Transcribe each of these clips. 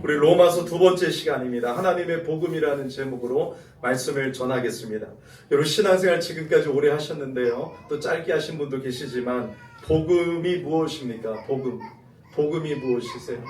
우리 로마서 두 번째 시간입니다. 하나님의 복음이라는 제목으로 말씀을 전하겠습니다. 여러분 신앙생활 지금까지 오래 하셨는데요. 또 짧게 하신 분도 계시지만 복음이 무엇입니까? 복음이 무엇이세요?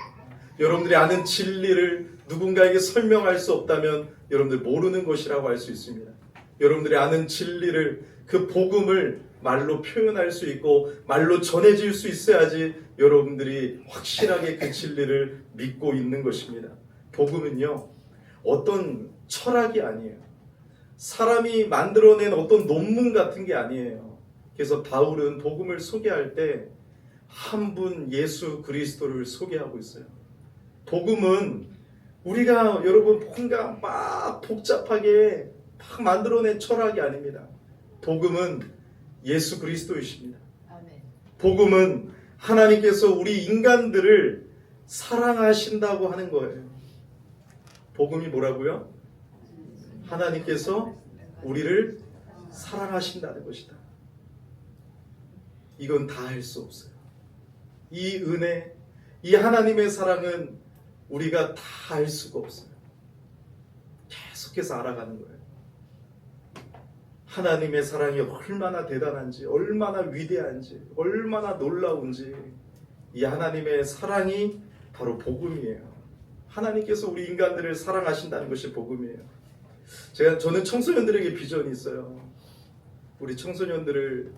여러분들이 아는 진리를 누군가에게 설명할 수 없다면 여러분들 모르는 것이라고 할 수 있습니다. 여러분들이 아는 진리를 그 복음을 말로 표현할 수 있고 말로 전해질 수 있어야지 여러분들이 확실하게 그 진리를 믿고 있는 것입니다. 복음은요, 어떤 철학이 아니에요. 사람이 만들어낸 어떤 논문 같은 게 아니에요. 그래서 바울은 복음을 소개할 때 한 분 예수 그리스도를 소개하고 있어요. 복음은 우리가 여러분 뭔가 막 복잡하게 막 만들어낸 철학이 아닙니다. 복음은 예수 그리스도이십니다. 복음은 하나님께서 우리 인간들을 사랑하신다고 하는 거예요. 복음이 뭐라고요? 하나님께서 우리를 사랑하신다는 것이다. 이건 다 할 수 없어요. 이 은혜, 이 하나님의 사랑은 우리가 다 알 수가 없어요. 계속해서 알아가는 거예요. 하나님의 사랑이 얼마나 대단한지, 얼마나 위대한지, 얼마나 놀라운지, 이 하나님의 사랑이 바로 복음이에요. 하나님께서 우리 인간들을 사랑하신다는 것이 복음이에요. 저는 청소년들에게 비전이 있어요. 우리 청소년들을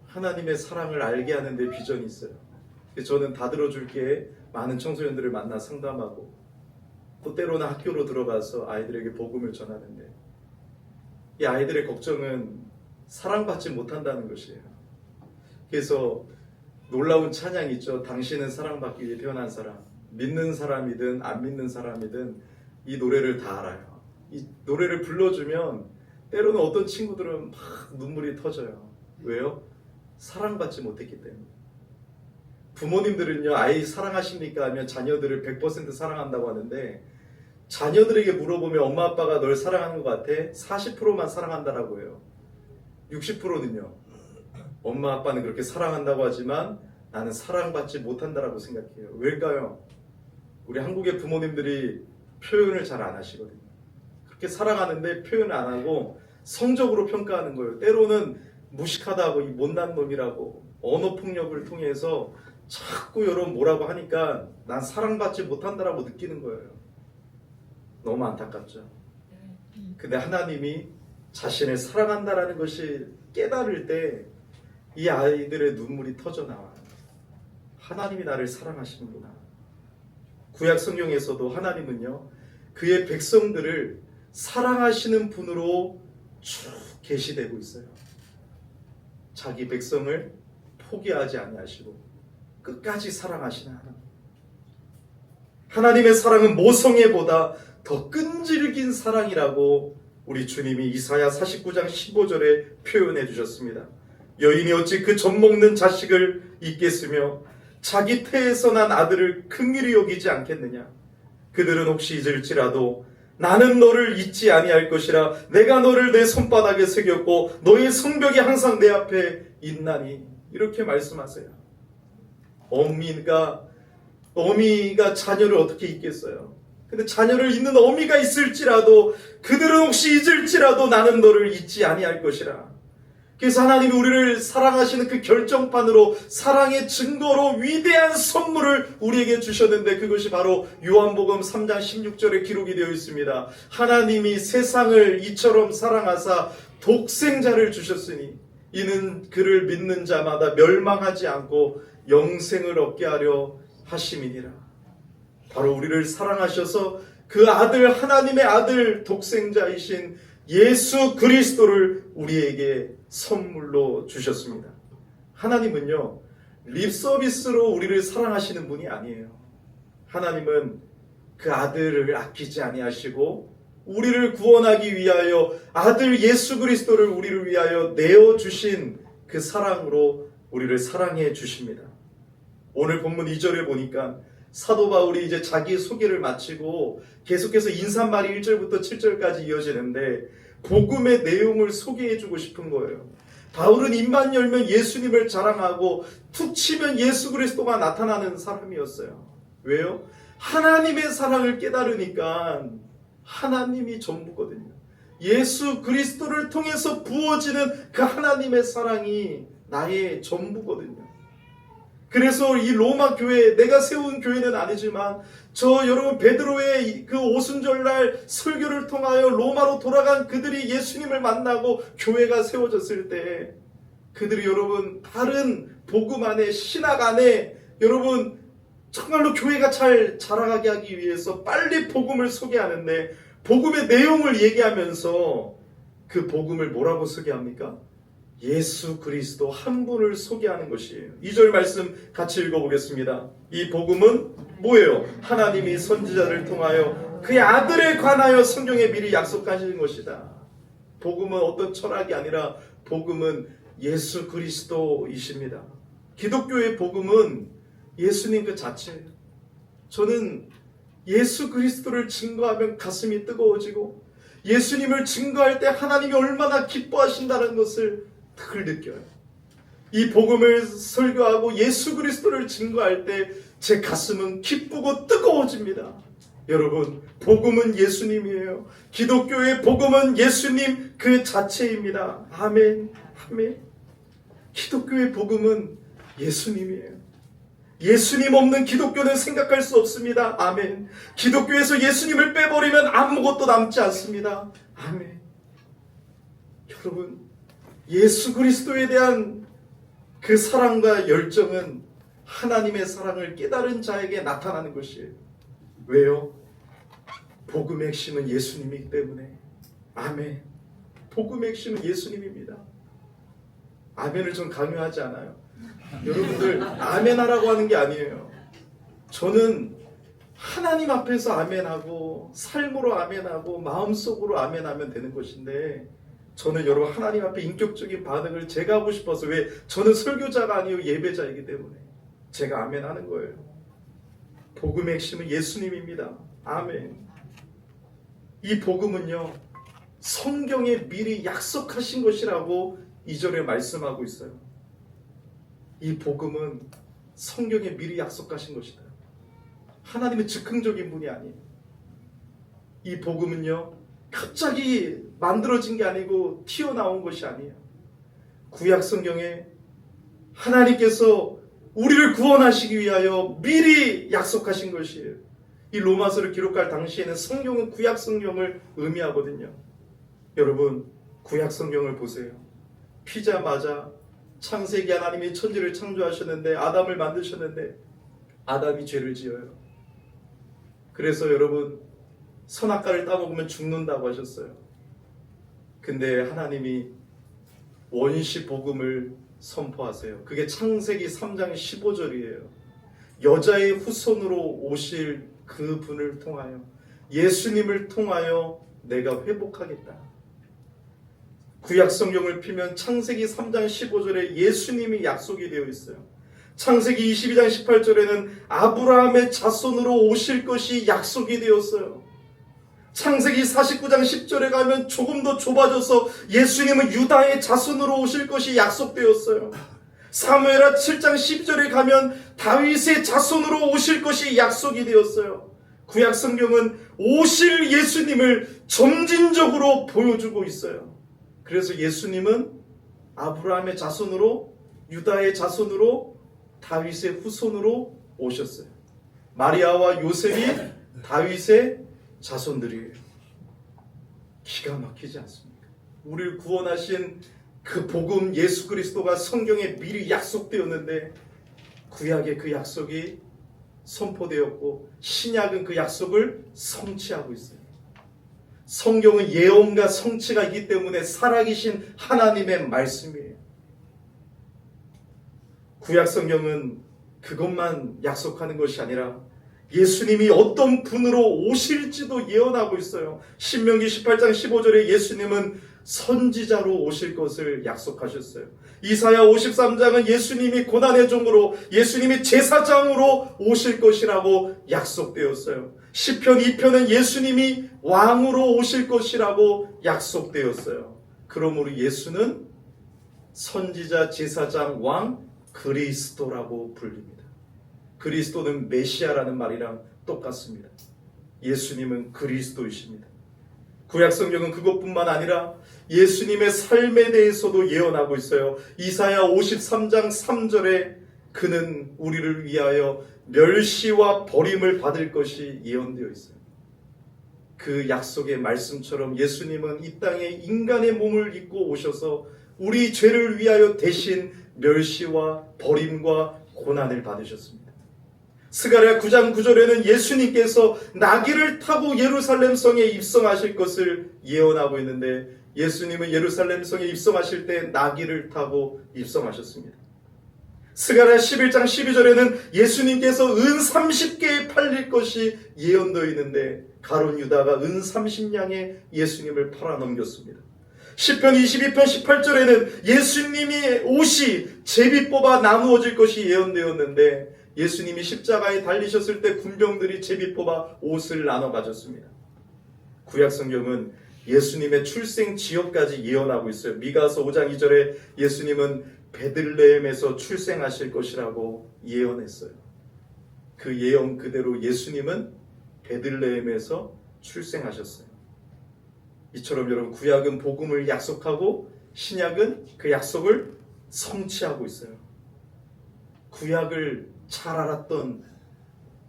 하나님의 사랑을 알게 하는 데 비전이 있어요. 저는 다 들어줄게 많은 청소년들을 만나 상담하고 또 때로는 학교로 들어가서 아이들에게 복음을 전하는데 이 아이들의 걱정은 사랑받지 못한다는 것이에요. 그래서 놀라운 찬양이 있죠. 당신은 사랑받기 위해 태어난 사람. 믿는 사람이든 안 믿는 사람이든 이 노래를 다 알아요. 이 노래를 불러주면 때로는 어떤 친구들은 막 눈물이 터져요. 왜요? 사랑받지 못했기 때문에. 부모님들은요, 아이 사랑하십니까? 하면 자녀들을 100% 사랑한다고 하는데 자녀들에게 물어보면 엄마 아빠가 널 사랑하는 것 같아? 40%만 사랑한다라고 해요. 60%는요. 엄마 아빠는 그렇게 사랑한다고 하지만 나는 사랑받지 못한다라고 생각해요. 왜일까요? 우리 한국의 부모님들이 표현을 잘 안 하시거든요. 그렇게 사랑하는데 표현을 안 하고 성적으로 평가하는 거예요. 때로는 무식하다고 이 못난 놈이라고 언어폭력을 통해서 자꾸 여러분 뭐라고 하니까 난 사랑받지 못한다라고 느끼는 거예요. 너무 안타깝죠. 근데 하나님이 자신을 사랑한다라는 것이 깨달을 때 이 아이들의 눈물이 터져 나와요. 하나님이 나를 사랑하시는구나. 구약 성경에서도 하나님은요, 그의 백성들을 사랑하시는 분으로 쭉 계시되고 있어요. 자기 백성을 포기하지 아니하시고 끝까지 사랑하시는 하나님. 하나님의 사랑은 모성애보다 더 끈질긴 사랑이라고 우리 주님이 이사야 49장 15절에 표현해 주셨습니다. 여인이 어찌 그 젖먹는 자식을 잊겠으며 자기 태에서 난 아들을 긍휼히 여기지 않겠느냐. 그들은 혹시 잊을지라도 나는 너를 잊지 아니할 것이라. 내가 너를 내 손바닥에 새겼고 너의 성벽이 항상 내 앞에 있나니. 이렇게 말씀하세요. 어미가 자녀를 어떻게 잊겠어요? 근데 자녀를 잊는 어미가 있을지라도 그들은 혹시 잊을지라도 나는 너를 잊지 아니할 것이라. 그래서 하나님이 우리를 사랑하시는 그 결정판으로 사랑의 증거로 위대한 선물을 우리에게 주셨는데 그것이 바로 요한복음 3장 16절에 기록이 되어 있습니다. 하나님이 세상을 이처럼 사랑하사 독생자를 주셨으니 이는 그를 믿는 자마다 멸망하지 않고 영생을 얻게 하려 하심이니라. 바로 우리를 사랑하셔서 그 아들, 하나님의 아들 독생자이신 예수 그리스도를 우리에게 선물로 주셨습니다. 하나님은요, 립서비스로 우리를 사랑하시는 분이 아니에요. 하나님은 그 아들을 아끼지 아니하시고 우리를 구원하기 위하여 아들 예수 그리스도를 우리를 위하여 내어주신 그 사랑으로 우리를 사랑해 주십니다. 오늘 본문 2절에 보니까 사도 바울이 이제 자기 소개를 마치고 계속해서 인사말이 1절부터 7절까지 이어지는데 복음의 내용을 소개해주고 싶은 거예요. 바울은 입만 열면 예수님을 자랑하고 툭 치면 예수 그리스도가 나타나는 사람이었어요. 왜요? 하나님의 사랑을 깨달으니까 하나님이 전부거든요. 예수 그리스도를 통해서 부어지는 그 하나님의 사랑이 나의 전부거든요. 그래서 이 로마 교회, 내가 세운 교회는 아니지만 여러분 베드로의 그 오순절날 설교를 통하여 로마로 돌아간 그들이 예수님을 만나고 교회가 세워졌을 때 그들이 여러분 다른 복음 안에, 신학 안에 여러분 정말로 교회가 잘 자라가게 하기 위해서 빨리 복음을 소개하는데 복음의 내용을 얘기하면서 그 복음을 뭐라고 소개합니까? 예수 그리스도 한 분을 소개하는 것이에요. 2절 말씀 같이 읽어보겠습니다. 이 복음은 뭐예요? 하나님이 선지자를 통하여 그의 아들에 관하여 성경에 미리 약속하신 것이다. 복음은 어떤 철학이 아니라 복음은 예수 그리스도이십니다. 기독교의 복음은 예수님 그 자체예요. 저는 예수 그리스도를 증거하면 가슴이 뜨거워지고 예수님을 증거할 때 하나님이 얼마나 기뻐하신다는 것을 늘 느껴요. 이 복음을 설교하고 예수 그리스도를 증거할 때 제 가슴은 기쁘고 뜨거워집니다. 여러분, 복음은 예수님이에요. 기독교의 복음은 예수님 그 자체입니다. 아멘, 아멘. 기독교의 복음은 예수님이에요. 예수님 없는 기독교는 생각할 수 없습니다. 아멘. 기독교에서 예수님을 빼버리면 아무것도 남지 않습니다. 아멘. 여러분, 예수 그리스도에 대한 그 사랑과 열정은 하나님의 사랑을 깨달은 자에게 나타나는 것이에요. 왜요? 복음의 핵심은 예수님이기 때문에. 아멘. 복음의 핵심은 예수님입니다. 아멘을 좀 강요하지 않아요. 여러분들 아멘하라고 하는 게 아니에요. 저는 하나님 앞에서 아멘하고 삶으로 아멘하고 마음속으로 아멘하면 되는 것인데 저는 여러분 하나님 앞에 인격적인 반응을 제가 하고 싶어서 왜 저는 설교자가 아니고 예배자이기 때문에 제가 아멘하는 거예요. 복음의 핵심은 예수님입니다. 아멘. 이 복음은요 성경에 미리 약속하신 것이라고 2절에 말씀하고 있어요. 이 복음은 성경에 미리 약속하신 것이다. 하나님은 즉흥적인 분이 아니에요. 이 복음은요 갑자기 만들어진 게 아니고 튀어나온 것이 아니에요. 구약 성경에 하나님께서 우리를 구원하시기 위하여 미리 약속하신 것이에요. 이 로마서를 기록할 당시에는 성경은 구약 성경을 의미하거든요. 여러분 구약 성경을 보세요. 피자마자 창세기 하나님이 천지를 창조하셨는데 아담을 만드셨는데 아담이 죄를 지어요. 그래서 여러분 선악과를 따먹으면 죽는다고 하셨어요. 근데 하나님이 원시 복음을 선포하세요. 그게 창세기 3장 15절이에요. 여자의 후손으로 오실 그 분을 통하여 예수님을 통하여 내가 회복하겠다. 구약 성경을 피면 창세기 3장 15절에 예수님이 약속이 되어 있어요. 창세기 22장 18절에는 아브라함의 자손으로 오실 것이 약속이 되었어요. 창세기 49장 10절에 가면 조금 더 좁아져서 예수님은 유다의 자손으로 오실 것이 약속되었어요. 사무엘하 7장 10절에 가면 다윗의 자손으로 오실 것이 약속이 되었어요. 구약 성경은 오실 예수님을 점진적으로 보여주고 있어요. 그래서 예수님은 아브라함의 자손으로 유다의 자손으로 다윗의 후손으로 오셨어요. 마리아와 요셉이 다윗의 자손들이에요. 기가 막히지 않습니까? 우리를 구원하신 그 복음 예수 그리스도가 성경에 미리 약속되었는데 구약의 그 약속이 선포되었고 신약은 그 약속을 성취하고 있어요. 성경은 예언과 성취가 있기 때문에 살아계신 하나님의 말씀이에요. 구약 성경은 그것만 약속하는 것이 아니라 예수님이 어떤 분으로 오실지도 예언하고 있어요. 신명기 18장 15절에 예수님은 선지자로 오실 것을 약속하셨어요. 이사야 53장은 예수님이 고난의 종으로 예수님이 제사장으로 오실 것이라고 약속되었어요. 시편 2편은 예수님이 왕으로 오실 것이라고 약속되었어요. 그러므로 예수는 선지자, 제사장, 왕, 그리스도라고 불립니다. 그리스도는 메시아라는 말이랑 똑같습니다. 예수님은 그리스도이십니다. 구약성경은 그것뿐만 아니라 예수님의 삶에 대해서도 예언하고 있어요. 이사야 53장 3절에 그는 우리를 위하여 멸시와 버림을 받을 것이 예언되어 있어요. 그 약속의 말씀처럼 예수님은 이 땅에 인간의 몸을 입고 오셔서 우리 죄를 위하여 대신 멸시와 버림과 고난을 받으셨습니다. 스가랴 9장 9절에는 예수님께서 나귀를 타고 예루살렘 성에 입성하실 것을 예언하고 있는데 예수님은 예루살렘 성에 입성하실 때 나귀를 타고 입성하셨습니다. 스가랴 11장 12절에는 예수님께서 은 30개에 팔릴 것이 예언되어 있는데 가룟 유다가 은 30냥에 예수님을 팔아넘겼습니다. 시편 22편 18절에는 예수님의 옷이 제비 뽑아 나누어질 것이 예언되었는데 예수님이 십자가에 달리셨을 때 군병들이 제비 뽑아 옷을 나눠 가졌습니다. 구약성경은 예수님의 출생 지역까지 예언하고 있어요. 미가서 5장 2절에 예수님은 베들레헴에서 출생하실 것이라고 예언했어요. 그 예언 그대로 예수님은 베들레헴에서 출생하셨어요. 이처럼 여러분 구약은 복음을 약속하고 신약은 그 약속을 성취하고 있어요. 구약을 잘 알았던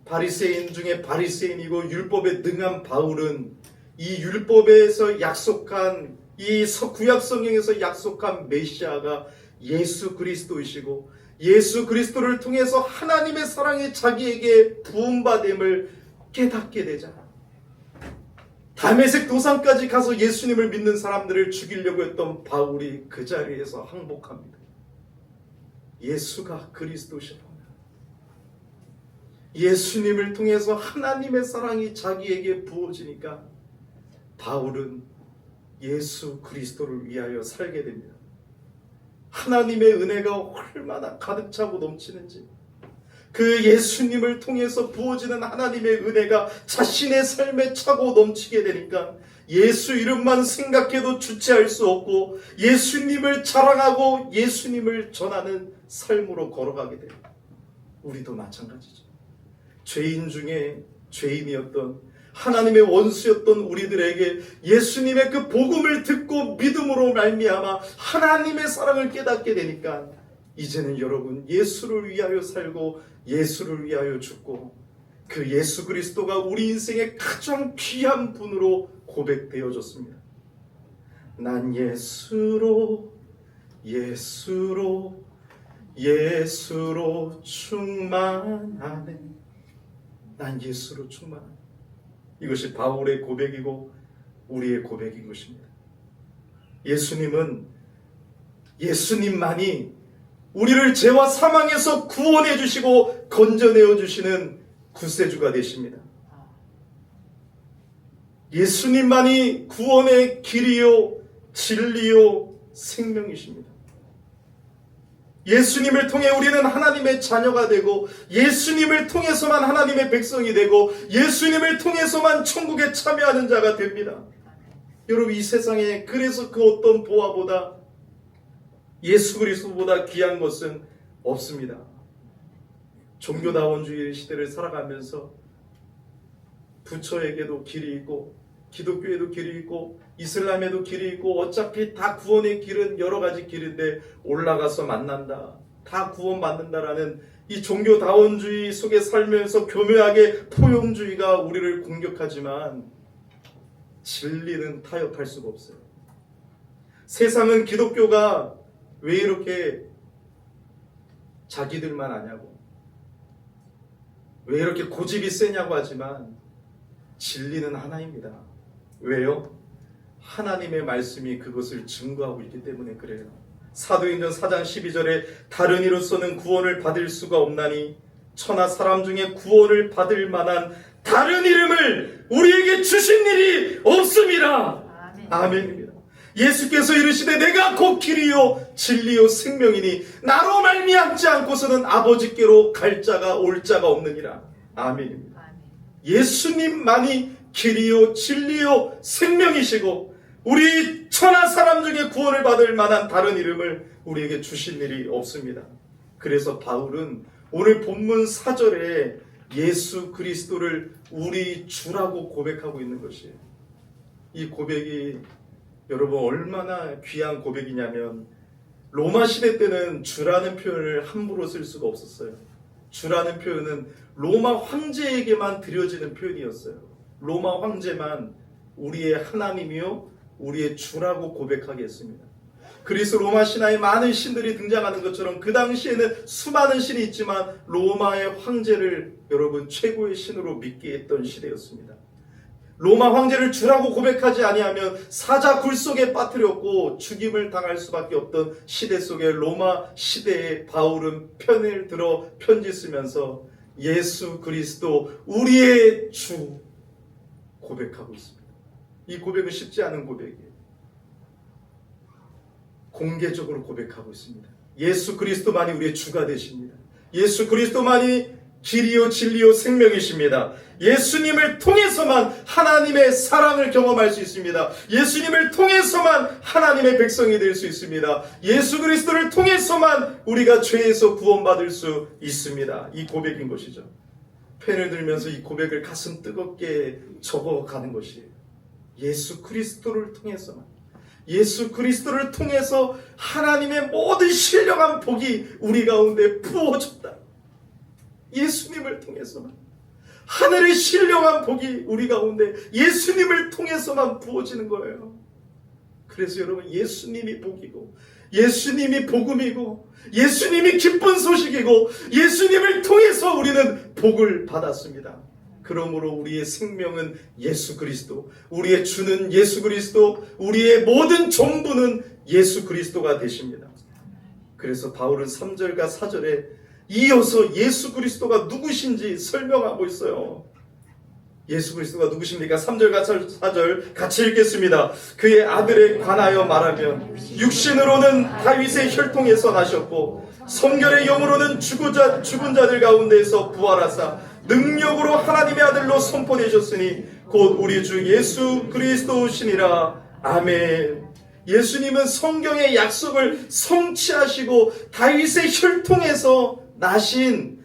바리새인 중에 바리새인이고 율법에 능한 바울은 이 율법에서 약속한 이 구약 성경에서 약속한 메시아가 예수 그리스도이시고 예수 그리스도를 통해서 하나님의 사랑이 자기에게 부음받음을 깨닫게 되잖아. 다메섹 도상까지 가서 예수님을 믿는 사람들을 죽이려고 했던 바울이 그 자리에서 항복합니다. 예수가 그리스도시라. 예수님을 통해서 하나님의 사랑이 자기에게 부어지니까 바울은 예수 그리스도를 위하여 살게 됩니다. 하나님의 은혜가 얼마나 가득 차고 넘치는지 그 예수님을 통해서 부어지는 하나님의 은혜가 자신의 삶에 차고 넘치게 되니까 예수 이름만 생각해도 주체할 수 없고 예수님을 자랑하고 예수님을 전하는 삶으로 걸어가게 돼요. 우리도 마찬가지죠. 죄인 중에 죄인이었던 하나님의 원수였던 우리들에게 예수님의 그 복음을 듣고 믿음으로 말미암아 하나님의 사랑을 깨닫게 되니까 이제는 여러분 예수를 위하여 살고 예수를 위하여 죽고 그 예수 그리스도가 우리 인생의 가장 귀한 분으로 고백되어졌습니다. 난 예수로 충만하네. 난 예수로 충만하네. 이것이 바울의 고백이고 우리의 고백인 것입니다. 예수님만이 우리를 죄와 사망에서 구원해 주시고 건져내어 주시는 구세주가 되십니다. 예수님만이 구원의 길이요 진리요 생명이십니다. 예수님을 통해 우리는 하나님의 자녀가 되고 예수님을 통해서만 하나님의 백성이 되고 예수님을 통해서만 천국에 참여하는 자가 됩니다. 여러분 이 세상에 그래서 그 어떤 보화보다 예수 그리스도보다 귀한 것은 없습니다. 종교다원주의 시대를 살아가면서 부처에게도 길이 있고 기독교에도 길이 있고 이슬람에도 길이 있고 어차피 다 구원의 길은 여러 가지 길인데 올라가서 만난다. 다 구원받는다라는 이 종교다원주의 속에 살면서 교묘하게 포용주의가 우리를 공격하지만 진리는 타협할 수가 없어요. 세상은 기독교가 왜 이렇게 자기들만 아냐고 왜 이렇게 고집이 세냐고 하지만 진리는 하나입니다. 왜요? 하나님의 말씀이 그것을 증거하고 있기 때문에 그래요. 사도행전 4장 12절에 다른 이로서는 구원을 받을 수가 없나니 천하 사람 중에 구원을 받을 만한 다른 이름을 우리에게 주신 일이 없습니다. 아멘입니다. 예수께서 이르시되 내가 곧 길이요 진리요 생명이니 나로 말미암지 않고서는 아버지께로 갈 자가 올 자가 없느니라. 아멘입니다. 예수님만이 길이요 진리요 생명이시고 우리 천하 사람 중에 구원을 받을 만한 다른 이름을 우리에게 주신 일이 없습니다. 그래서 바울은 오늘 본문 4절에 예수 그리스도를 우리 주라고 고백하고 있는 것이에요. 이 고백이 여러분 얼마나 귀한 고백이냐면 로마 시대 때는 주라는 표현을 함부로 쓸 수가 없었어요. 주라는 표현은 로마 황제에게만 드려지는 표현이었어요. 로마 황제만 우리의 하나님이요 우리의 주라고 고백하게 했습니다. 그리스 로마 신화에 많은 신들이 등장하는 것처럼 그 당시에는 수많은 신이 있지만 로마의 황제를 여러분 최고의 신으로 믿게 했던 시대였습니다. 로마 황제를 주라고 고백하지 아니하면 사자 굴 속에 빠뜨렸고 죽임을 당할 수밖에 없던 시대 속에 로마 시대에 바울은 편을 들어 편지 쓰면서 예수 그리스도 우리의 주 고백하고 있습니다. 이 고백은 쉽지 않은 고백이에요. 공개적으로 고백하고 있습니다. 예수 그리스도만이 우리의 주가 되십니다. 예수 그리스도만이 길이요 진리요 생명이십니다. 예수님을 통해서만 하나님의 사랑을 경험할 수 있습니다. 예수님을 통해서만 하나님의 백성이 될 수 있습니다. 예수 그리스도를 통해서만 우리가 죄에서 구원받을 수 있습니다. 이 고백인 것이죠. 펜을 들면서 이 고백을 가슴 뜨겁게 적어가는 것이에요. 예수 그리스도를 통해서만, 예수 그리스도를 통해서 하나님의 모든 신령한 복이 우리 가운데 부어졌다. 예수님을 통해서만 하늘의 신령한 복이 우리 가운데 예수님을 통해서만 부어지는 거예요. 그래서 여러분 예수님이 복이고 예수님이 복음이고 예수님이 기쁜 소식이고 예수님을 통해서 우리는 복을 받았습니다. 그러므로 우리의 생명은 예수 그리스도, 우리의 주는 예수 그리스도, 우리의 모든 전부는 예수 그리스도가 되십니다. 그래서 바울은 3절과 4절에 이어서 예수 그리스도가 누구신지 설명하고 있어요. 예수 그리스도가 누구십니까? 3절과 4절 같이 읽겠습니다. 그의 아들에 관하여 말하면 육신으로는 다윗의 혈통에서 나셨고 성결의 영으로는 죽은 자들 가운데에서 부활하사 능력으로 하나님의 아들로 선포되셨으니 곧 우리 주 예수 그리스도시니라. 아멘. 예수님은 성경의 약속을 성취하시고 다윗의 혈통에서 나신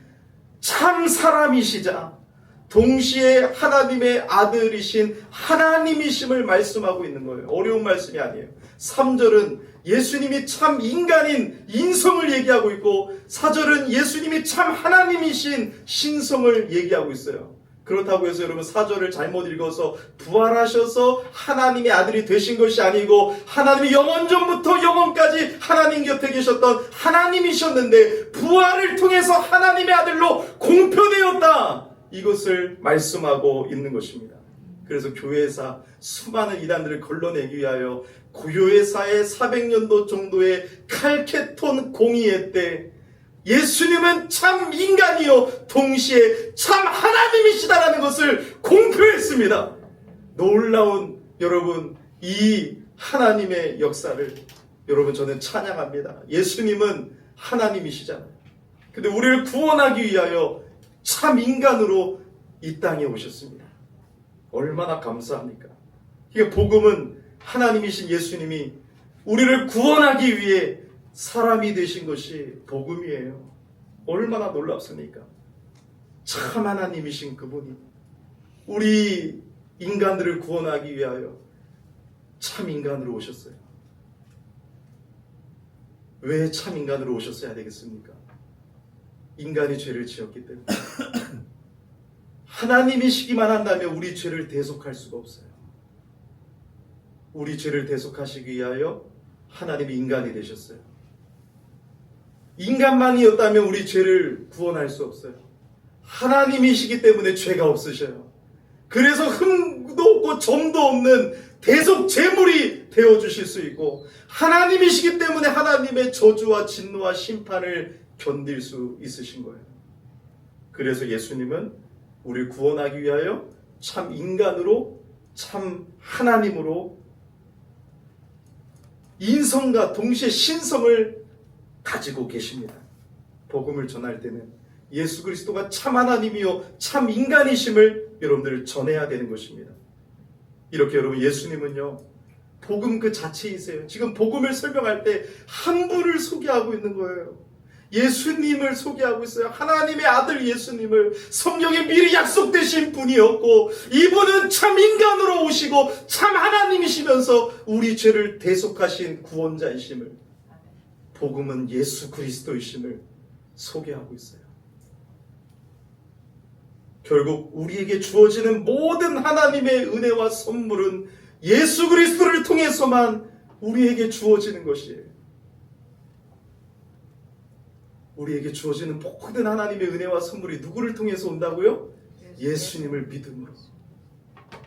참 사람이시자 동시에 하나님의 아들이신 하나님이심을 말씀하고 있는 거예요. 어려운 말씀이 아니에요. 3절은 예수님이 참 인간인 인성을 얘기하고 있고 4절은 예수님이 참 하나님이신 신성을 얘기하고 있어요. 그렇다고 해서 여러분 4절을 잘못 읽어서 부활하셔서 하나님의 아들이 되신 것이 아니고 하나님이 영원전부터 영원까지 하나님 곁에 계셨던 하나님이셨는데 부활을 통해서 하나님의 아들로 공표되었다. 이것을 말씀하고 있는 것입니다. 그래서 교회사 수많은 이단들을 걸러내기 위하여 고요회사의 400년도 정도의 칼케톤 공의회 때 예수님은 참 인간이요 동시에 참 하나님이시다라는 것을 공표했습니다. 놀라운 여러분 이 하나님의 역사를 여러분 저는 찬양합니다. 예수님은 하나님이시잖아요. 근데 우리를 구원하기 위하여 참 인간으로 이 땅에 오셨습니다. 얼마나 감사합니까? 이게 복음은 하나님이신 예수님이 우리를 구원하기 위해 사람이 되신 것이 복음이에요. 얼마나 놀랍습니까? 참 하나님이신 그분이 우리 인간들을 구원하기 위하여 참 인간으로 오셨어요. 왜 참 인간으로 오셨어야 되겠습니까? 인간이 죄를 지었기 때문에. 하나님이시기만 한다면 우리 죄를 대속할 수가 없어요. 우리 죄를 대속하시기 위하여 하나님이 인간이 되셨어요. 인간만이었다면 우리 죄를 구원할 수 없어요. 하나님이시기 때문에 죄가 없으셔요. 그래서 흠도 없고 점도 없는 대속 제물이 되어주실 수 있고 하나님이시기 때문에 하나님의 저주와 진노와 심판을 견딜 수 있으신 거예요. 그래서 예수님은 우리를 구원하기 위하여 참 인간으로 참 하나님으로 인성과 동시에 신성을 가지고 계십니다. 복음을 전할 때는 예수 그리스도가 참 하나님이요 참 인간이심을 여러분들 전해야 되는 것입니다. 이렇게 여러분 예수님은요 복음 그 자체이세요. 지금 복음을 설명할 때 한 분을 소개하고 있는 거예요. 예수님을 소개하고 있어요. 하나님의 아들 예수님을, 성경에 미리 약속되신 분이었고 이분은 참 인간으로 오시고 참 하나님이시면서 우리 죄를 대속하신 구원자이심을, 복음은 예수 그리스도이심을 소개하고 있어요. 결국 우리에게 주어지는 모든 하나님의 은혜와 선물은 예수 그리스도를 통해서만 우리에게 주어지는 것이에요. 우리에게 주어지는 모든 하나님의 은혜와 선물이 누구를 통해서 온다고요? 예수님을 믿음으로.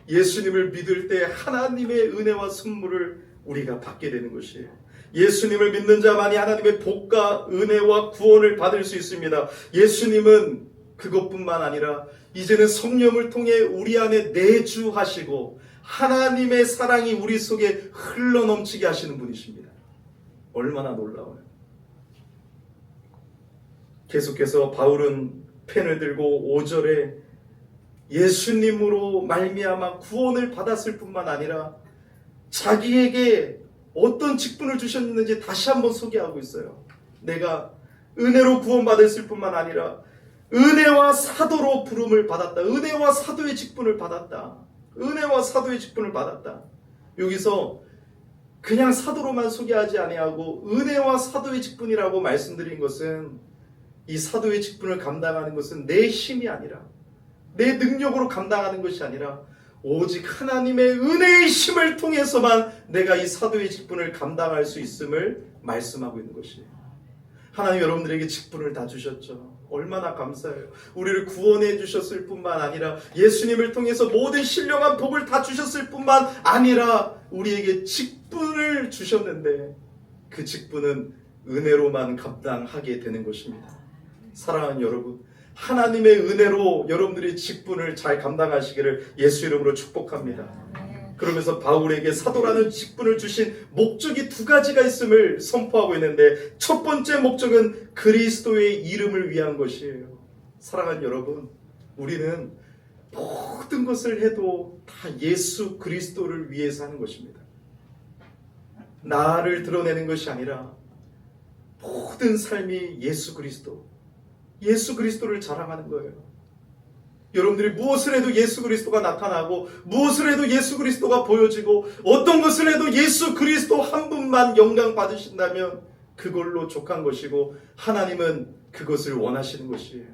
예수님을 믿을 때 하나님의 은혜와 선물을 우리가 받게 되는 것이에요. 예수님을 믿는 자만이 하나님의 복과 은혜와 구원을 받을 수 있습니다. 예수님은 그것뿐만 아니라 이제는 성령을 통해 우리 안에 내주하시고 하나님의 사랑이 우리 속에 흘러넘치게 하시는 분이십니다. 얼마나 놀라워요. 계속해서 바울은 펜을 들고 5절에 예수님으로 말미암아 구원을 받았을 뿐만 아니라 자기에게 어떤 직분을 주셨는지 다시 한번 소개하고 있어요. 내가 은혜로 구원받았을 뿐만 아니라 은혜와 사도로 부름을 받았다. 은혜와 사도의 직분을 받았다. 은혜와 사도의 직분을 받았다. 여기서 그냥 사도로만 소개하지 아니하고 은혜와 사도의 직분이라고 말씀드린 것은, 이 사도의 직분을 감당하는 것은 내 힘이 아니라, 내 능력으로 감당하는 것이 아니라 오직 하나님의 은혜의 힘을 통해서만 내가 이 사도의 직분을 감당할 수 있음을 말씀하고 있는 것이에요. 하나님 여러분들에게 직분을 다 주셨죠. 얼마나 감사해요. 우리를 구원해 주셨을 뿐만 아니라 예수님을 통해서 모든 신령한 복을 다 주셨을 뿐만 아니라 우리에게 직분을 주셨는데 그 직분은 은혜로만 감당하게 되는 것입니다. 사랑하는 여러분, 하나님의 은혜로 여러분들이 직분을 잘 감당하시기를 예수 이름으로 축복합니다. 그러면서 바울에게 사도라는 직분을 주신 목적이 두 가지가 있음을 선포하고 있는데, 첫 번째 목적은 그리스도의 이름을 위한 것이에요. 사랑하는 여러분, 우리는 모든 것을 해도 다 예수 그리스도를 위해서 하는 것입니다. 나를 드러내는 것이 아니라 모든 삶이 예수 그리스도를 자랑하는 거예요. 여러분들이 무엇을 해도 예수 그리스도가 나타나고, 무엇을 해도 예수 그리스도가 보여지고, 어떤 것을 해도 예수 그리스도 한 분만 영광 받으신다면 그걸로 족한 것이고, 하나님은 그것을 원하시는 것이에요.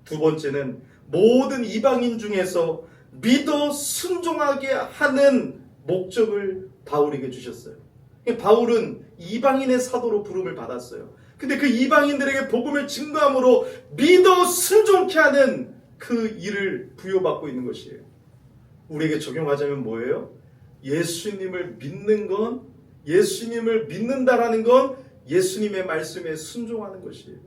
두 번째는 모든 이방인 중에서 믿어 순종하게 하는 목적을 바울에게 주셨어요. 바울은 이방인의 사도로 부름을 받았어요. 근데 그 이방인들에게 복음을 증거함으로 믿어 순종케 하는 그 일을 부여받고 있는 것이에요. 우리에게 적용하자면 뭐예요? 예수님을 믿는 건, 예수님을 믿는다라는 건 예수님의 말씀에 순종하는 것이에요.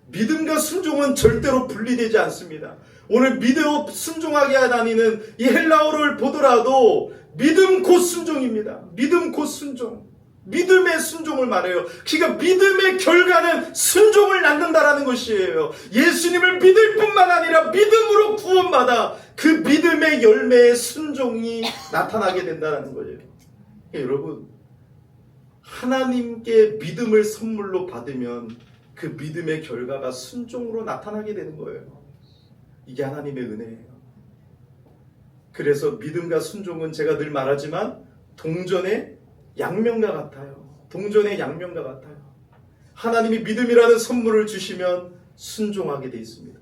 믿음과 순종은 절대로 분리되지 않습니다. 오늘 믿어 순종하게 다니는 이 헬라어를 보더라도 믿음 곧 순종입니다. 믿음 곧 순종. 믿음의 순종을 말해요. 그러니까 믿음의 결과는 순종을 낳는다라는 것이에요. 예수님을 믿을 뿐만 아니라 믿음으로 구원받아 그 믿음의 열매의 순종이 나타나게 된다는 거예요. 여러분, 하나님께 믿음을 선물로 받으면 그 믿음의 결과가 순종으로 나타나게 되는 거예요. 이게 하나님의 은혜예요. 그래서 믿음과 순종은 제가 늘 말하지만 동전의 양면과 같아요. 동전의 양면과 같아요. 하나님이 믿음이라는 선물을 주시면 순종하게 돼 있습니다.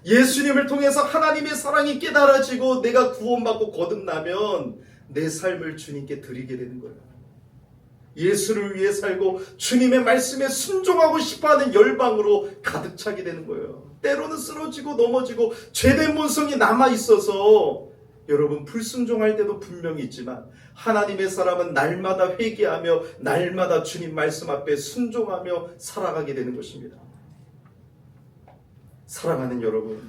예수님을 통해서 하나님의 사랑이 깨달아지고 내가 구원받고 거듭나면 내 삶을 주님께 드리게 되는 거예요. 예수를 위해 살고 주님의 말씀에 순종하고 싶어하는 열방으로 가득 차게 되는 거예요. 때로는 쓰러지고 넘어지고 죄된 본성이 남아있어서 여러분 불순종할 때도 분명히 있지만, 하나님의 사람은 날마다 회개하며 날마다 주님 말씀 앞에 순종하며 살아가게 되는 것입니다. 사랑하는 여러분,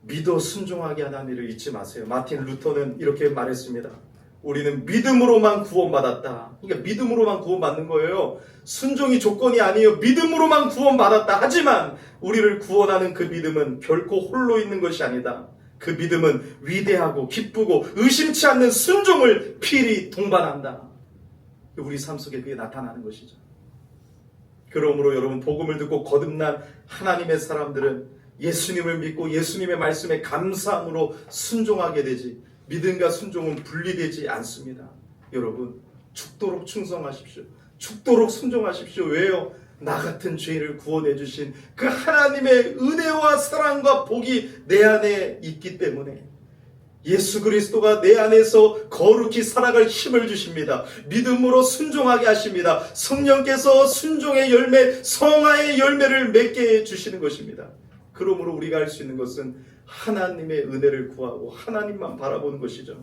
믿어 순종하게 하는 일을 잊지 마세요. 마틴 루터는 이렇게 말했습니다. 우리는 믿음으로만 구원받았다. 그러니까 믿음으로만 구원받는 거예요. 순종이 조건이 아니에요. 믿음으로만 구원받았다. 하지만 우리를 구원하는 그 믿음은 결코 홀로 있는 것이 아니다. 그 믿음은 위대하고 기쁘고 의심치 않는 순종을 필히 동반한다. 우리 삶 속에 그게 나타나는 것이죠. 그러므로 여러분, 복음을 듣고 거듭난 하나님의 사람들은 예수님을 믿고 예수님의 말씀에 감사함으로 순종하게 되지, 믿음과 순종은 분리되지 않습니다. 여러분, 죽도록 충성하십시오. 죽도록 순종하십시오. 왜요? 나 같은 죄를 구원해 주신 그 하나님의 은혜와 사랑과 복이 내 안에 있기 때문에 예수 그리스도가 내 안에서 거룩히 살아갈 힘을 주십니다. 믿음으로 순종하게 하십니다. 성령께서 순종의 열매, 성화의 열매를 맺게 해주시는 것입니다. 그러므로 우리가 할 수 있는 것은 하나님의 은혜를 구하고 하나님만 바라보는 것이죠.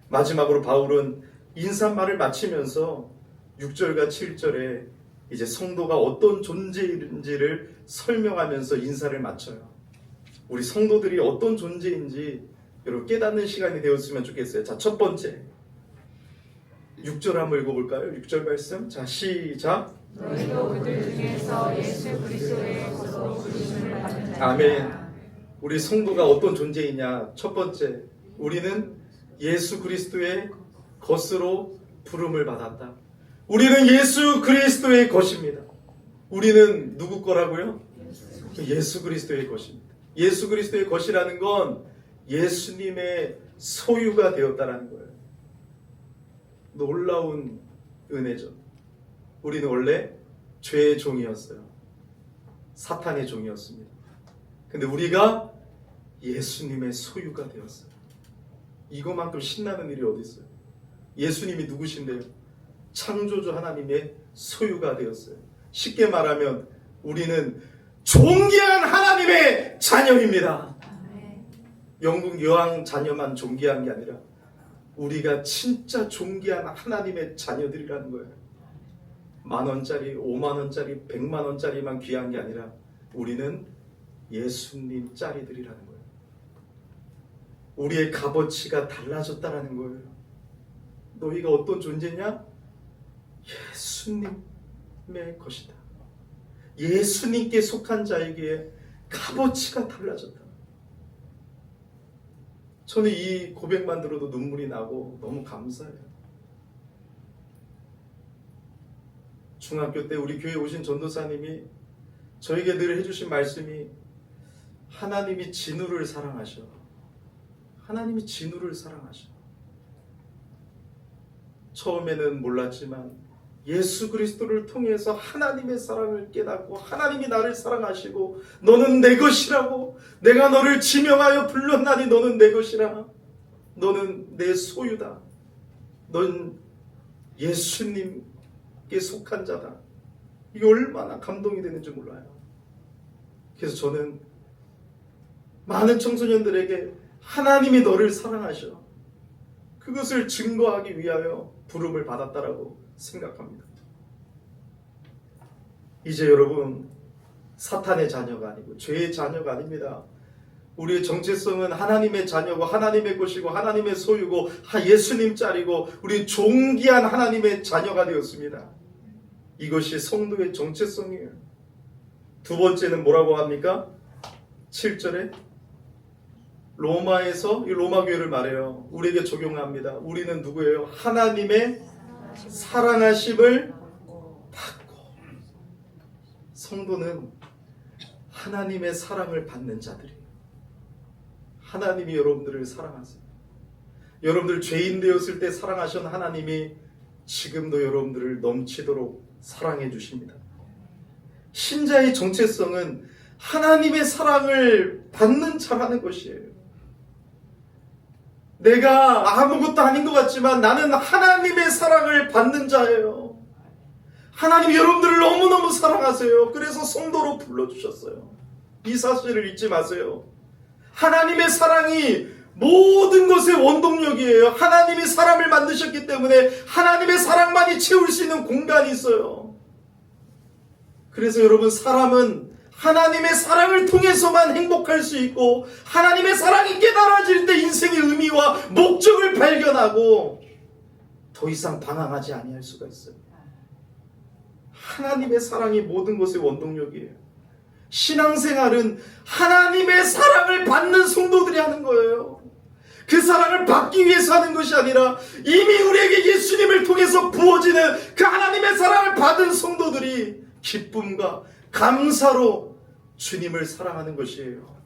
마지막으로 바울은 인사말을 마치면서 6절과 7절에 이제 성도가 어떤 존재인지를 설명하면서 인사를 마쳐요. 우리 성도들이 어떤 존재인지 여러분 깨닫는 시간이 되었으면 좋겠어요. 자, 첫 번째 6절 한번 읽어볼까요? 6절 말씀. 자, 시작. 너희도 그들 중에서 예수 그리스도의 것으로 부르심을 받는 자니라. 아멘. 우리 성도가 어떤 존재이냐? 첫 번째, 우리는 예수 그리스도의 것으로 부름을 받았다. 우리는 예수 그리스도의 것입니다. 우리는 누구 거라고요? 예수 그리스도의 것입니다. 예수 그리스도의 것이라는 건 예수님의 소유가 되었다라는 거예요. 놀라운 은혜죠. 우리는 원래 죄의 종이었어요. 사탄의 종이었습니다. 근데 우리가 예수님의 소유가 되었어요. 이거만큼 신나는 일이 어디 있어요? 예수님이 누구신데요? 창조주 하나님의 소유가 되었어요. 쉽게 말하면 우리는 존귀한 하나님의 자녀입니다. 영국 여왕 자녀만 존귀한 게 아니라 우리가 진짜 존귀한 하나님의 자녀들이라는 거예요. 10,000원짜리, 50,000원짜리, 100만원짜리만 귀한 게 아니라 우리는 예수님 짤이들이라는 거예요. 우리의 값어치가 달라졌다라는 거예요. 너희가 어떤 존재냐? 예수님의 것이다. 예수님께 속한 자에게 값어치가 달라졌다. 저는 이 고백만 들어도 눈물이 나고 너무 감사해요. 중학교 때 우리 교회에 오신 전도사님이 저에게 늘 해주신 말씀이 하나님이 진우를 사랑하셔. 하나님이 진우를 사랑하셔. 처음에는 몰랐지만 예수 그리스도를 통해서 하나님의 사랑을 깨닫고 하나님이 나를 사랑하시고 너는 내 것이라고, 내가 너를 지명하여 불렀나니 너는 내 것이라, 너는 내 소유다, 넌 예수님께 속한 자다. 이게 얼마나 감동이 되는지 몰라요. 그래서 저는 많은 청소년들에게 하나님이 너를 사랑하셔, 그것을 증거하기 위하여 부름을 받았다라고 생각합니다. 이제 여러분, 사탄의 자녀가 아니고 죄의 자녀가 아닙니다. 우리의 정체성은 하나님의 자녀고 하나님의 것이고 하나님의 소유고 예수님 짤이고 우리 존귀한 하나님의 자녀가 되었습니다. 이것이 성도의 정체성이에요. 두 번째는 뭐라고 합니까? 7절에 로마에서 이 로마 교회를 말해요. 우리에게 적용합니다. 우리는 누구예요? 하나님의 사랑하심을 받고. 성도는 하나님의 사랑을 받는 자들이에요. 하나님이 여러분들을 사랑하세요. 여러분들 죄인 되었을 때 사랑하신 하나님이 지금도 여러분들을 넘치도록 사랑해 주십니다. 신자의 정체성은 하나님의 사랑을 받는 자라는 것이에요. 내가 아무것도 아닌 것 같지만 나는 하나님의 사랑을 받는 자예요. 하나님이 여러분들을 너무너무 사랑하세요. 그래서 성도로 불러주셨어요. 이 사실을 잊지 마세요. 하나님의 사랑이 모든 것의 원동력이에요. 하나님이 사람을 만드셨기 때문에 하나님의 사랑만이 채울 수 있는 공간이 있어요. 그래서 여러분, 사람은 하나님의 사랑을 통해서만 행복할 수 있고 하나님의 사랑이 깨달아질 때 인생의 의미와 목적을 발견하고 더 이상 방황하지 아니할 수가 있어요. 하나님의 사랑이 모든 것의 원동력이에요. 신앙생활은 하나님의 사랑을 받는 성도들이 하는 거예요. 그 사랑을 받기 위해서 하는 것이 아니라 이미 우리에게 예수님을 통해서 부어지는 그 하나님의 사랑을 받은 성도들이 기쁨과 감사로 주님을 사랑하는 것이에요.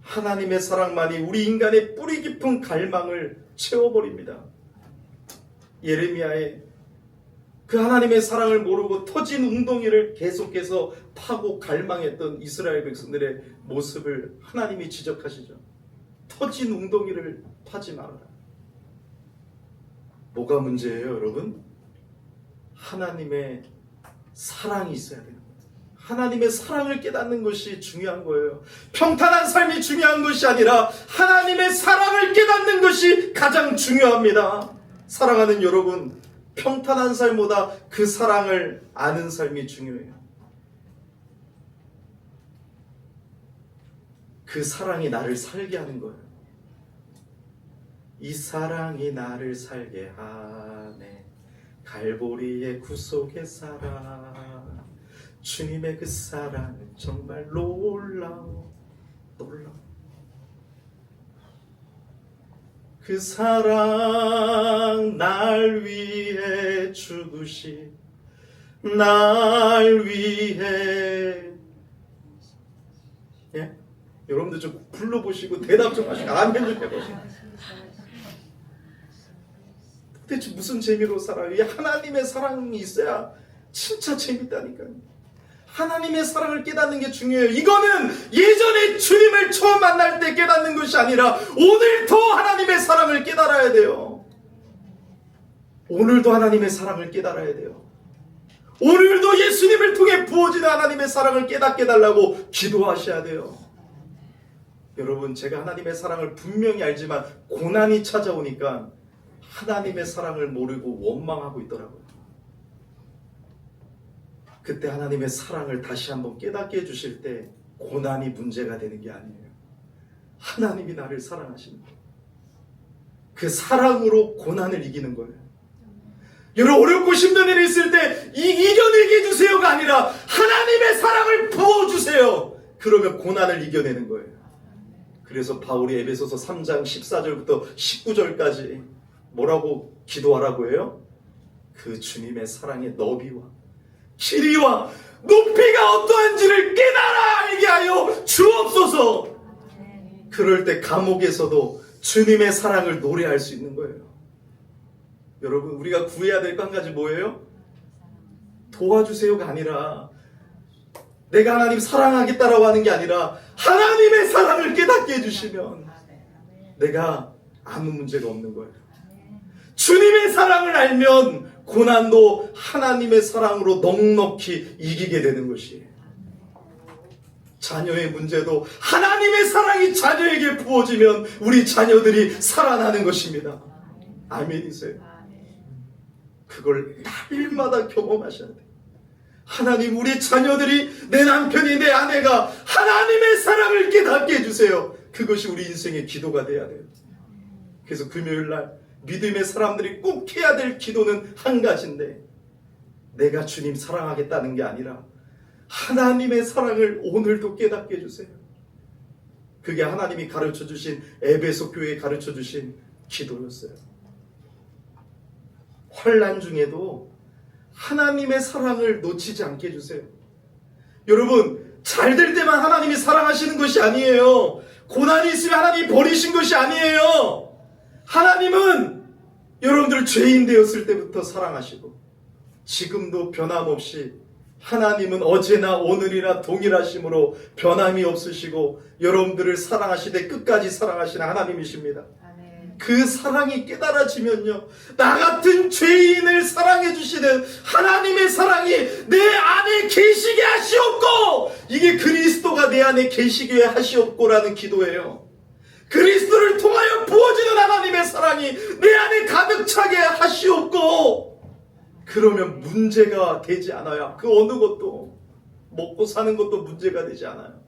하나님의 사랑만이 우리 인간의 뿌리 깊은 갈망을 채워버립니다. 예레미야의 그 하나님의 사랑을 모르고 터진 웅덩이를 계속해서 파고 갈망했던 이스라엘 백성들의 모습을 하나님이 지적하시죠. 터진 웅덩이를 파지 말아라. 뭐가 문제예요, 여러분? 하나님의 사랑이 있어야 돼요. 하나님의 사랑을 깨닫는 것이 중요한 거예요. 평탄한 삶이 중요한 것이 아니라 하나님의 사랑을 깨닫는 것이 가장 중요합니다. 사랑하는 여러분, 평탄한 삶보다 그 사랑을 아는 삶이 중요해요. 그 사랑이 나를 살게 하는 거예요. 이 사랑이 나를 살게 하네. 갈보리의 구속의 사랑, 주님의 그 사랑은 정말 놀라워. 그 사랑 날 위해 죽으신, 날 위해, 예? 여러분들 좀 불러보시고 대답 좀 하시고 아멘 좀 해보시고. 도대체 무슨 재미로 살아요? 이 하나님의 사랑이 있어야 진짜 재밌다니까요. 하나님의 사랑을 깨닫는 게 중요해요. 이거는 예전에 주님을 처음 만날 때 깨닫는 것이 아니라 오늘도 하나님의 사랑을 깨달아야 돼요. 오늘도 하나님의 사랑을 깨달아야 돼요. 오늘도 예수님을 통해 부어지는 하나님의 사랑을 깨닫게 달라고 기도하셔야 돼요. 여러분, 제가 하나님의 사랑을 분명히 알지만 고난이 찾아오니까 하나님의 사랑을 모르고 원망하고 있더라고요. 그때 하나님의 사랑을 다시 한번 깨닫게 해주실 때 고난이 문제가 되는 게 아니에요. 하나님이 나를 사랑하시는 거예요. 그 사랑으로 고난을 이기는 거예요. 여러분, 어렵고 힘든 일이 있을 때 이겨내게 해주세요가 아니라 하나님의 사랑을 부어주세요. 그러면 고난을 이겨내는 거예요. 그래서 바울이 에베소서 3장 14절부터 19절까지 뭐라고 기도하라고 해요? 그 주님의 사랑의 너비와 길이와 높이가 어떠한지를 깨달아 알게 하여 주옵소서. 그럴 때 감옥에서도 주님의 사랑을 노래할 수 있는 거예요. 여러분, 우리가 구해야 될 거 한 가지 뭐예요? 도와주세요가 아니라 내가 하나님 사랑하겠다라고 하는 게 아니라 하나님의 사랑을 깨닫게 해주시면 내가 아무 문제가 없는 거예요. 주님의 사랑을 알면 고난도 하나님의 사랑으로 넉넉히 이기게 되는 것이에요. 자녀의 문제도 하나님의 사랑이 자녀에게 부어지면 우리 자녀들이 살아나는 것입니다. 아멘이세요? 그걸 날마다 경험하셔야 돼요. 하나님, 우리 자녀들이, 내 남편이, 내 아내가 하나님의 사랑을 깨닫게 해주세요. 그것이 우리 인생의 기도가 돼야 돼요. 그래서 금요일날 믿음의 사람들이 꼭 해야 될 기도는 한 가지인데, 내가 주님 사랑하겠다는 게 아니라 하나님의 사랑을 오늘도 깨닫게 해주세요. 그게 하나님이 가르쳐주신, 에베소 교회에 가르쳐주신 기도였어요. 환난 중에도 하나님의 사랑을 놓치지 않게 해주세요. 여러분, 잘 될 때만 하나님이 사랑하시는 것이 아니에요. 고난이 있으면 하나님이 버리신 것이 아니에요. 하나님은 여러분들 죄인 되었을 때부터 사랑하시고 지금도 변함없이 하나님은 어제나 오늘이나 동일하심으로 변함이 없으시고 여러분들을 사랑하시되 끝까지 사랑하시는 하나님이십니다. 그 사랑이 깨달아지면요, 나 같은 죄인을 사랑해 주시는 하나님의 사랑이 내 안에 계시게 하시옵고, 이게 그리스도가 내 안에 계시게 하시옵고라는 기도예요. 그리스도를 통하여 부어지는 하나님의 사랑이 내 안에 가득 차게 하시옵고, 그러면 문제가 되지 않아요. 그 어느 것도, 먹고 사는 것도 문제가 되지 않아요.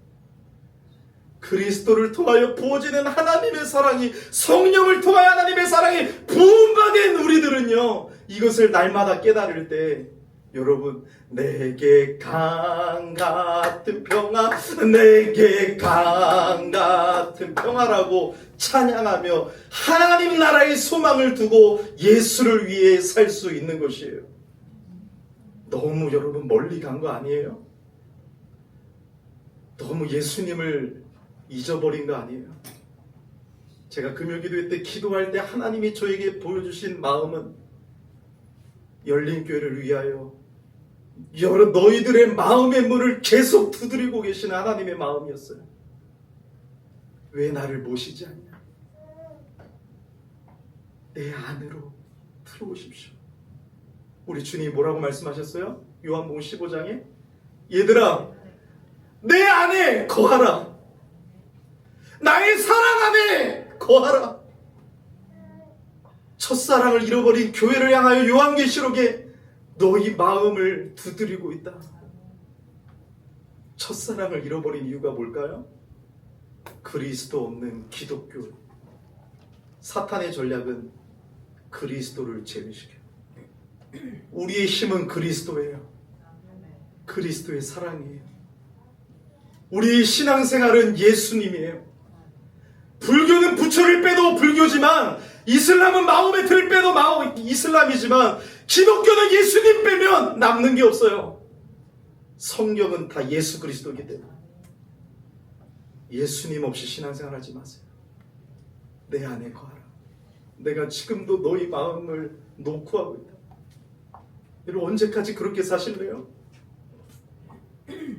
그리스도를 통하여 부어지는 하나님의 사랑이, 성령을 통하여 하나님의 사랑이 부음받은 우리들은요, 이것을 날마다 깨달을 때 여러분, 내게 강 같은 평화, 내게 강 같은 평화라고 찬양하며 하나님 나라의 소망을 두고 예수를 위해 살 수 있는 것이에요. 너무 여러분 멀리 간 거 아니에요? 너무 예수님을 잊어버린 거 아니에요? 제가 금요기도회 때 기도할 때 하나님이 저에게 보여주신 마음은 열린교회를 위하여 너희들의 마음의 문을 계속 두드리고 계시는 하나님의 마음이었어요. 왜 나를 모시지 않냐? 내 안으로 들어오십시오. 우리 주님이 뭐라고 말씀하셨어요? 요한복음 15장에 얘들아 내 안에 거하라. 나의 사랑 안에 거하라. 첫사랑을 잃어버린 교회를 향하여 요한계시록에 너희 마음을 두드리고 있다. 첫사랑을 잃어버린 이유가 뭘까요? 그리스도 없는 기독교. 사탄의 전략은 그리스도를 제외시켜요. 우리의 힘은 그리스도예요. 그리스도의 사랑이에요. 우리의 신앙생활은 예수님이에요. 불교는 부처를 빼도 불교지만, 이슬람은 마호메트를 빼도 이슬람이지만, 기독교는 예수님 빼면 남는 게 없어요. 성경은 다 예수 그리스도이기 때문에 예수님 없이 신앙생활 하지 마세요. 내 안에 거하라. 내가 지금도 너희 마음을 놓고 하고 있다. 여러분 언제까지 그렇게 사실래요?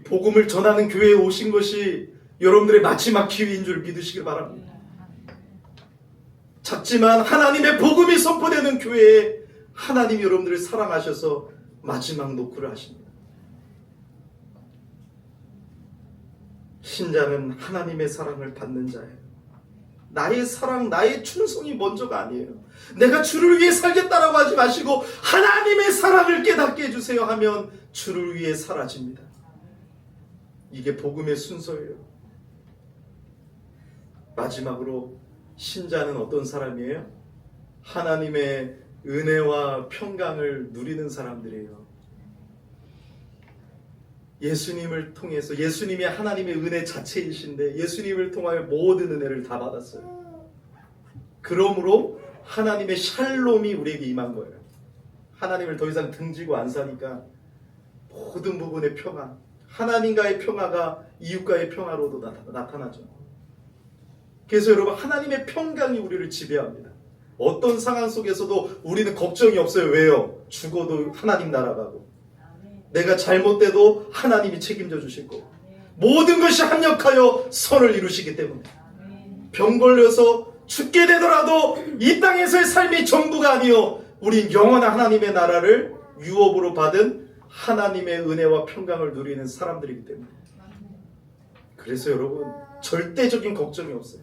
복음을 전하는 교회에 오신 것이 여러분들의 마지막 기회인 줄 믿으시길 바랍니다. 작지만 하나님의 복음이 선포되는 교회에 하나님이 여러분들을 사랑하셔서 마지막 노크를 하십니다. 신자는 하나님의 사랑을 받는 자예요. 나의 사랑, 나의 충성이 먼저가 아니에요. 내가 주를 위해 살겠다라고 하지 마시고 하나님의 사랑을 깨닫게 해주세요 하면 주를 위해 사라집니다. 이게 복음의 순서예요. 마지막으로 신자는 어떤 사람이에요? 하나님의 은혜와 평강을 누리는 사람들이에요. 예수님을 통해서, 예수님이 하나님의 은혜 자체이신데 예수님을 통하여 모든 은혜를 다 받았어요. 그러므로 하나님의 샬롬이 우리에게 임한 거예요. 하나님을 더 이상 등지고 안 사니까 모든 부분의 평화, 하나님과의 평화가 이웃과의 평화로도 나타나죠. 그래서 여러분 하나님의 평강이 우리를 지배합니다. 어떤 상황 속에서도 우리는 걱정이 없어요. 왜요? 죽어도 하나님 날아가고, 내가 잘못돼도 하나님이 책임져 주실 거고, 모든 것이 합력하여 선을 이루시기 때문에 병 걸려서 죽게 되더라도 이 땅에서의 삶이 전부가 아니요 우린 영원한 하나님의 나라를 유업으로 받은 하나님의 은혜와 평강을 누리는 사람들이기 때문에, 그래서 여러분 절대적인 걱정이 없어요.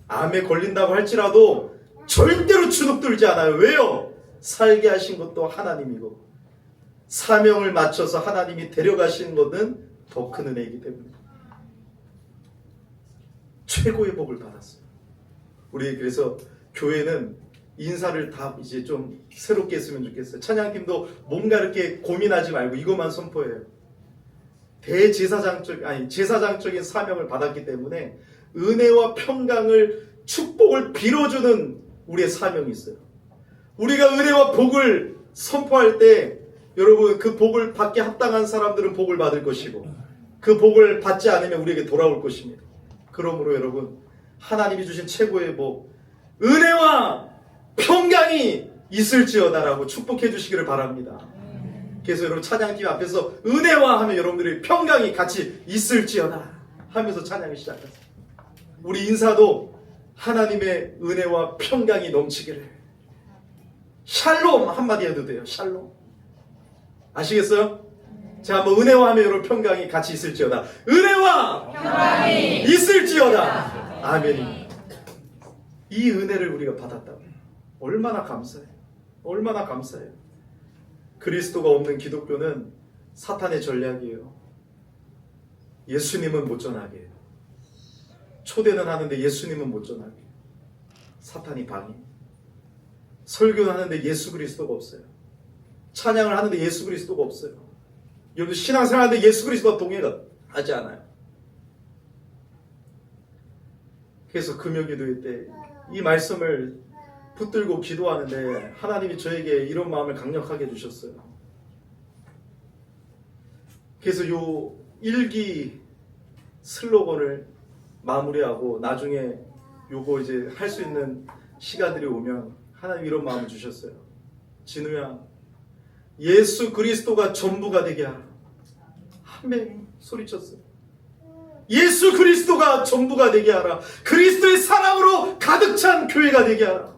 암에 걸린다고 할지라도 절대로 주눅들지 않아요. 왜요? 살게 하신 것도 하나님이고 사명을 맞춰서 하나님이 데려가신 것은 더 큰 은혜이기 때문에 최고의 복을 받았어요. 우리 그래서 교회는 인사를 다 이제 좀 새롭게 했으면 좋겠어요. 찬양팀도 뭔가 이렇게 고민하지 말고 이것만 선포해요. 제사장적인 사명을 받았기 때문에 은혜와 평강을, 축복을 빌어주는 우리의 사명이 있어요. 우리가 은혜와 복을 선포할 때 여러분 그 복을 받게 합당한 사람들은 복을 받을 것이고 그 복을 받지 않으면 우리에게 돌아올 것입니다. 그러므로 여러분 하나님이 주신 최고의 복, 은혜와 평강이 있을지어다라고 축복해 주시기를 바랍니다. 그래서 여러분 찬양팀 앞에서 은혜와 하면 여러분들이 평강이 같이 있을지어다 하면서 찬양을 시작하세요. 우리 인사도 하나님의 은혜와 평강이 넘치기를. 샬롬 한마디 해도 돼요. 샬롬. 아시겠어요? 자, 한번 은혜와 하면 여러분 평강이 같이 있을지어다. 은혜와 평강이 있을지어다. 아멘. 이 은혜를 우리가 받았다고. 얼마나 감사해요. 얼마나 감사해요. 그리스도가 없는 기독교는 사탄의 전략이에요. 예수님은 못 전하게 해요. 초대는 하는데 예수님은 못 전하게 해요. 사탄이 방해. 설교는 하는데 예수 그리스도가 없어요. 찬양을 하는데 예수 그리스도가 없어요. 여러분 신앙생활 하는데 예수 그리스도와 동의가 하지 않아요. 그래서 금요기도회 때 이 말씀을 붙들고 기도하는데 하나님이 저에게 이런 마음을 강력하게 주셨어요. 그래서 요 일기 슬로건을 마무리하고 나중에 요거 이제 할 수 있는 시간들이 오면 하나님 이런 마음을 주셨어요. 진우야, 예수 그리스도가 전부가 되게 하라. 아멘 소리쳤어요. 예수 그리스도가 전부가 되게 하라. 그리스도의 사랑으로 가득 찬 교회가 되게 하라.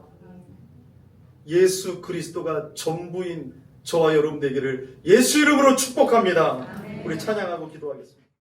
예수 그리스도가 전부인 저와 여러분 되기를 예수 이름으로 축복합니다. 우리 찬양하고 기도하겠습니다.